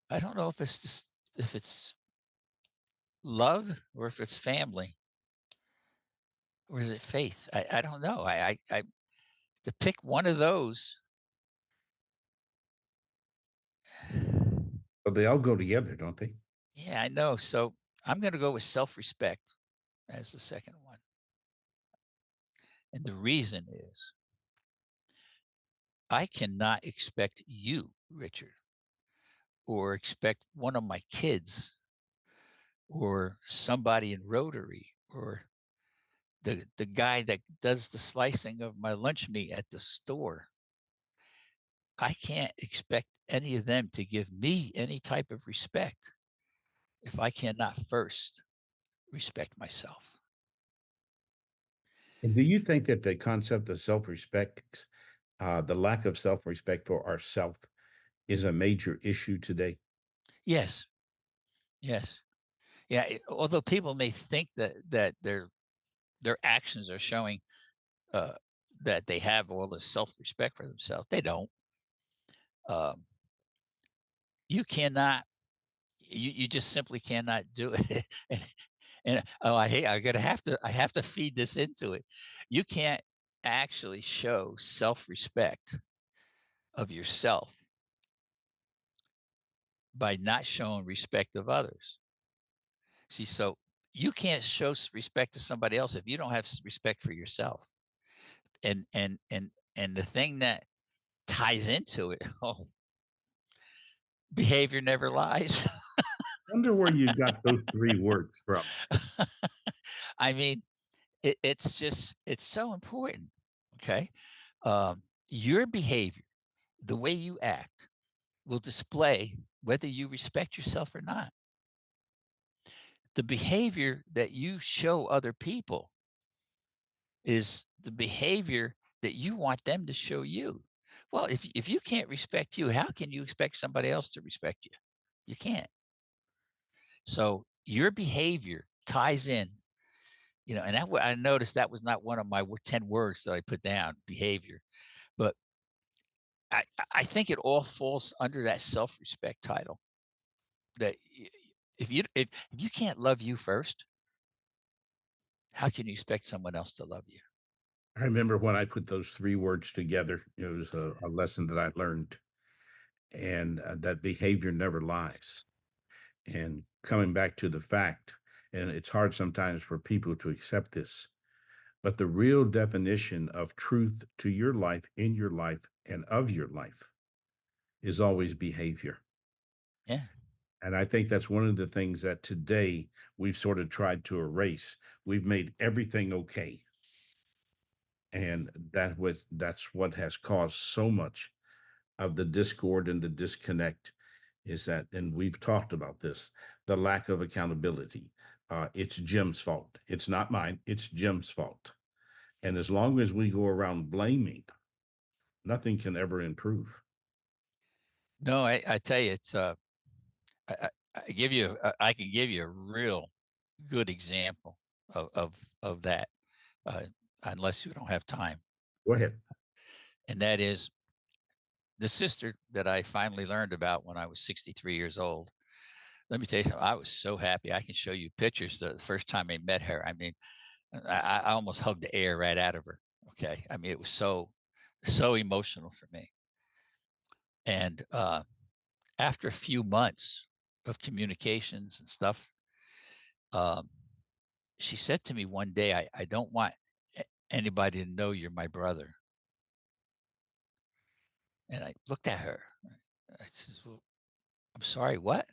I don't know if it's just, if it's love or if it's family or is it faith? I don't know. I to pick one of those. But they all go together, don't they? Yeah, I know. So I'm going to go with self-respect as the second one. And the reason is I cannot expect you, Richard, or expect one of my kids or somebody in Rotary or the guy that does the slicing of my lunch meat at the store. I can't expect any of them to give me any type of respect if I cannot first respect myself. And do you think that the concept of self-respect, the lack of self-respect for ourself, is a major issue today? Yes, yes, yeah. Although people may think that their actions are showing uh, that they have all this self-respect for themselves, they don't. Um, you cannot. You just simply cannot do it. And oh, I have to feed this into it. You can't actually show self-respect of yourself by not showing respect of others. See, so you can't show respect to somebody else if you don't have respect for yourself. And the thing that ties into it, oh, behavior never lies. Wonder where you got those 3 words from. I mean, it's just it's so important. Okay, your behavior, the way you act, will display whether you respect yourself or not. The behavior that you show other people is the behavior that you want them to show you. Well, if you can't respect you, how can you expect somebody else to respect you? You can't. So your behavior ties in, and I noticed that was not one of my 10 words that I put down, behavior, but I think it all falls under that self-respect title. That if you can't love you first, how can you expect someone else to love you? I remember when I put those 3 words together, it was a lesson that I learned, and, that behavior never lies. And coming back to the fact, and it's hard sometimes for people to accept this, but the real definition of truth to your life, in your life, and of your life is always behavior. Yeah. And I think that's one of the things that today we've sort of tried to erase. We've made everything okay. And that's what has caused so much of the discord and the disconnect is that, and we've talked about this, the lack of accountability. It's Jim's fault. It's not mine. It's Jim's fault. And as long as we go around blaming, nothing can ever improve. No, I tell you, it's I give you I can give you a real good example of that, uh, unless you don't have time, Go ahead. and that is the sister that I finally learned about when I was 63 years old. Let me tell you something. I was so happy. I can show you pictures the first time I met her. I mean, I almost hugged the air right out of her. Okay, I mean, it was so emotional for me. And after a few months of communications and stuff, um, she said to me one day, I don't want anybody to know you're my brother. And I looked at her. I says, well, I'm sorry, what?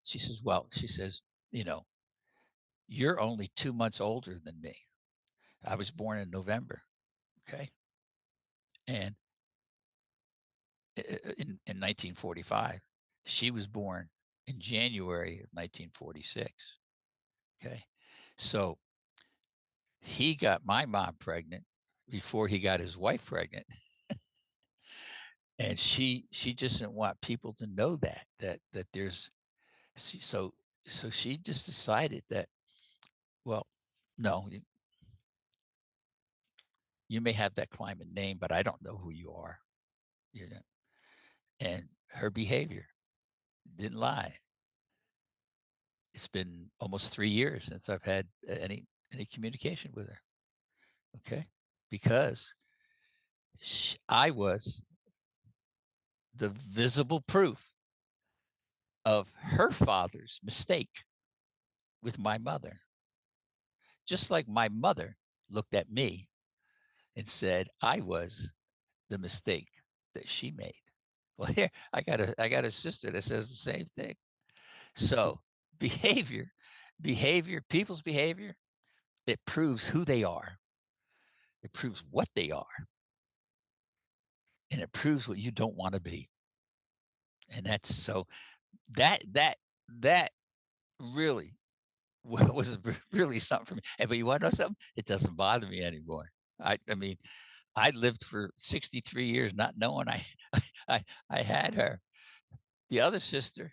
She says, well, she says, you know, you're only 2 months older than me. I was born in November. Okay. And in 1945, she was born in January of 1946. Okay. So he got my mom pregnant before he got his wife pregnant. And she just didn't want people to know that there's she, so she just decided that, well, no, you may have that Klynman name, but I don't know who you are, you know. And her behavior didn't lie. It's been almost 3 years since I've had any communication with her. Okay, because I was the visible proof of her father's mistake with my mother. Just like my mother looked at me and said I was the mistake that she made. Well, here I got a sister that says the same thing. So behavior, people's behavior, it proves who they are. It proves what they are, and it proves what you don't want to be. And that's so that really was really something for me. And but you want to know something? It doesn't bother me anymore. I mean, I lived for 63 years not knowing I I had her. The other sister,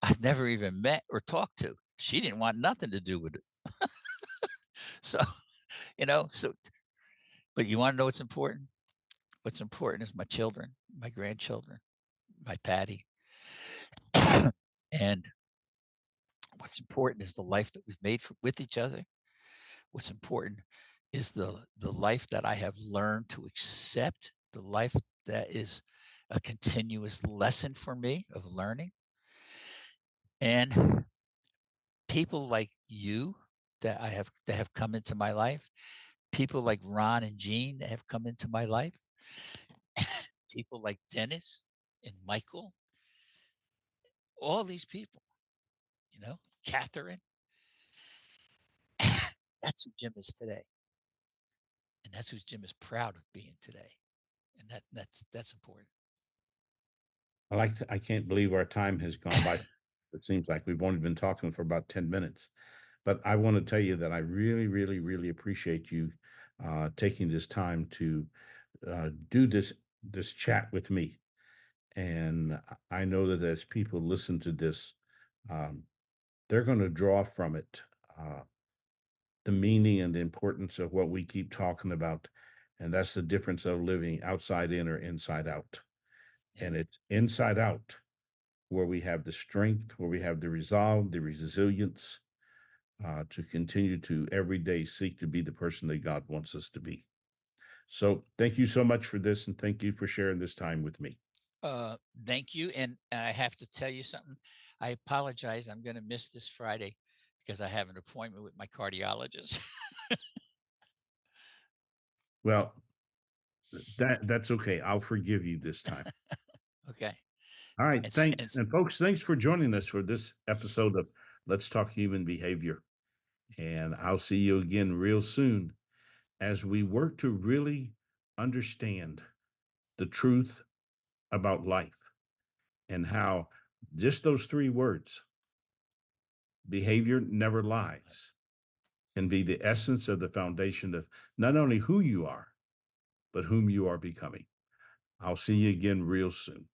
I've never even met or talked to. She didn't want nothing to do with it. So, so but you want to know what's important? What's important is my children, my grandchildren, my Patty. And what's important is the life that we've made with each other. What's important is the life that I have learned to accept, the life that is a continuous lesson for me of learning. And people like you that have come into my life, people like Ron and Jean that have come into my life, people like Dennis and Michael, all these people, Catherine, that's who Jim is today. And that's who Jim is proud of being today. And that's important. I can't believe our time has gone by. It seems like we've only been talking for about 10 minutes. But I want to tell you that I really, really, really appreciate you taking this time to do this chat with me. And I know that as people listen to this, um, they're going to draw from it the meaning and the importance of what we keep talking about. And that's the difference of living outside in or inside out. Yeah. And it's inside out where we have the strength, where we have the resolve, the resilience to continue to every day seek to be the person that God wants us to be. So thank you so much for this, and thank you for sharing this time with me. Thank you. And I have to tell you something. I apologize. I'm going to miss this Friday because I have an appointment with my cardiologist. Well, that's okay. I'll forgive you this time. Okay. All right. And Thanks. And folks, thanks for joining us for this episode of Let's Talk Human Behavior. And I'll see you again real soon as we work to really understand the truth about life and how just those three words, behavior never lies, can be the essence of the foundation of not only who you are, but whom you are becoming. I'll see you again real soon.